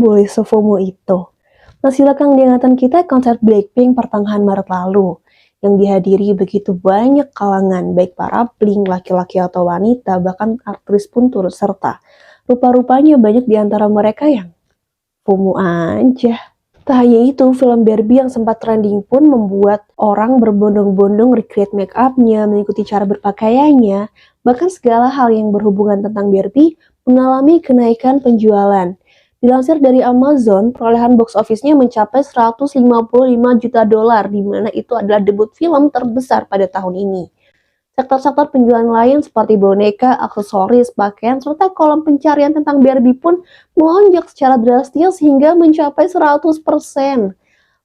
boleh se-FOMO itu. Masih lekang di ingatan kita konser Blackpink pertengahan Maret lalu, yang dihadiri begitu banyak kalangan, baik para Blink, laki-laki atau wanita, bahkan aktris pun turut serta. Rupa-rupanya banyak di antara mereka yang FOMO aja. Tak hanya itu, film Barbie yang sempat trending pun membuat orang berbondong-bondong recreate make up-nya, mengikuti cara berpakaiannya, bahkan segala hal yang berhubungan tentang Barbie mengalami kenaikan penjualan. Dilansir dari Amazon, perolehan box office-nya mencapai 155 juta dolar, di mana itu adalah debut film terbesar pada tahun ini. Sektor-sektor penjualan lain seperti boneka, aksesoris, pakaian, serta kolom pencarian tentang Barbie pun melonjak secara drastis hingga mencapai 100%.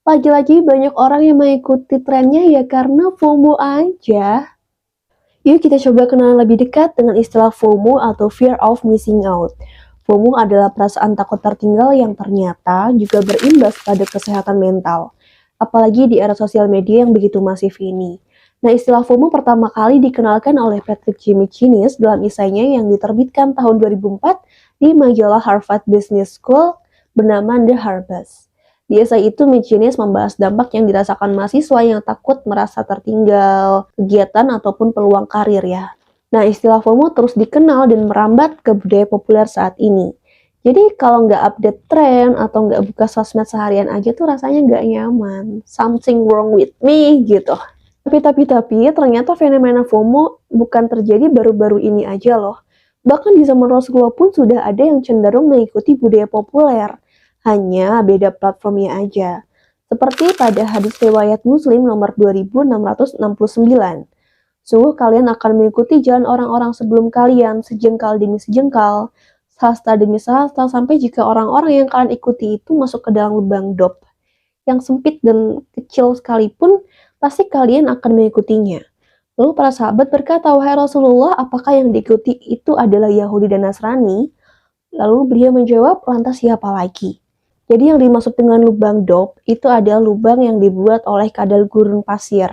Lagi-lagi banyak orang yang mengikuti trennya ya karena FOMO aja. Yuk kita coba kenal lebih dekat dengan istilah FOMO atau Fear of Missing Out. FOMO adalah perasaan takut tertinggal yang ternyata juga berimbas pada kesehatan mental. Apalagi di era sosial media yang begitu masif ini. Nah, istilah FOMO pertama kali dikenalkan oleh Patrick Gimichinnis dalam esainya yang diterbitkan tahun 2004 di majalah Harvard Business School bernama The Harvest. Di esai itu, Gimichinnis membahas dampak yang dirasakan mahasiswa yang takut merasa tertinggal kegiatan ataupun peluang karir ya. Nah, istilah FOMO terus dikenal dan merambat ke budaya populer saat ini. Jadi kalau nggak update tren atau nggak buka sosmed seharian aja tuh rasanya nggak nyaman. Something wrong with me gitu. Tapi ternyata fenomena FOMO bukan terjadi baru-baru ini aja loh. Bahkan di zaman Rasulullah pun sudah ada yang cenderung mengikuti budaya populer. Hanya beda platformnya aja. Seperti pada hadis riwayat Muslim nomor 2669. Sungguh kalian akan mengikuti jalan orang-orang sebelum kalian, sejengkal demi sejengkal, sahasta demi sahasta, sampai jika orang-orang yang kalian ikuti itu masuk ke dalam lubang dop yang sempit dan kecil sekalipun, pasti kalian akan mengikutinya. Lalu para sahabat berkata, wahai Rasulullah, apakah yang diikuti itu adalah Yahudi dan Nasrani? Lalu beliau menjawab, lantas siapa lagi? Jadi yang dimaksud dengan lubang dop itu adalah lubang yang dibuat oleh kadal gurun pasir.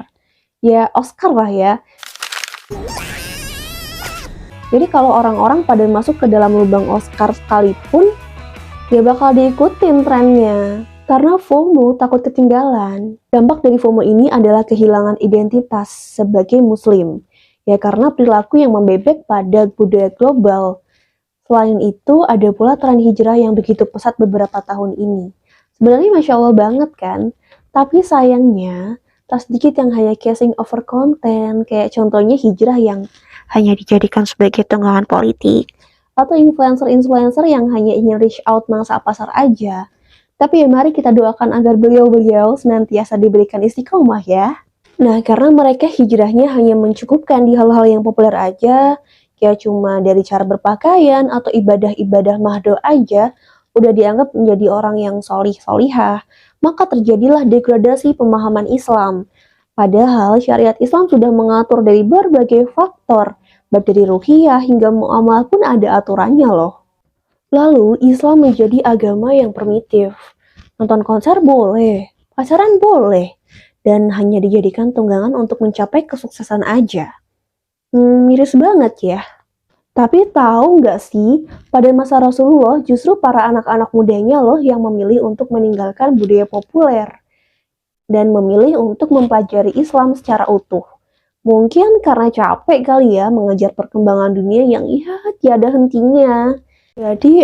Ya Oscar lah ya. Jadi kalau orang-orang pada masuk ke dalam lubang Oscar sekalipun, ya bakal diikutin trennya. Karena FOMO takut ketinggalan. Dampak dari FOMO ini adalah kehilangan identitas sebagai muslim. Ya karena perilaku yang membebek pada budaya global. Selain itu, ada pula tren hijrah yang begitu pesat beberapa tahun ini. Sebenarnya Masya Allah banget kan? Tapi sayangnya, tak sedikit yang hanya casing over konten. Kayak contohnya hijrah yang hanya dijadikan sebagai tunggangan politik. Atau influencer-influencer yang hanya ingin reach out mangsa pasar aja. Tapi ya mari kita doakan agar beliau-beliau senantiasa diberikan istiqomah ya. Nah, karena mereka hijrahnya hanya mencukupkan di hal-hal yang populer aja, kayak cuma dari cara berpakaian atau ibadah-ibadah mahdo aja, udah dianggap menjadi orang yang solih-solihah, maka terjadilah degradasi pemahaman Islam. Padahal syariat Islam sudah mengatur dari berbagai faktor, baik dari ruhiyah hingga muamalah pun ada aturannya loh. Lalu, Islam menjadi agama yang primitif. Nonton konser boleh, pacaran boleh, dan hanya dijadikan tunggangan untuk mencapai kesuksesan aja. Miris banget ya. Tapi tahu nggak sih, pada masa Rasulullah justru para anak-anak mudanya loh yang memilih untuk meninggalkan budaya populer. Dan memilih untuk mempelajari Islam secara utuh. Mungkin karena capek kali ya mengejar perkembangan dunia yang tiada hentinya. Jadi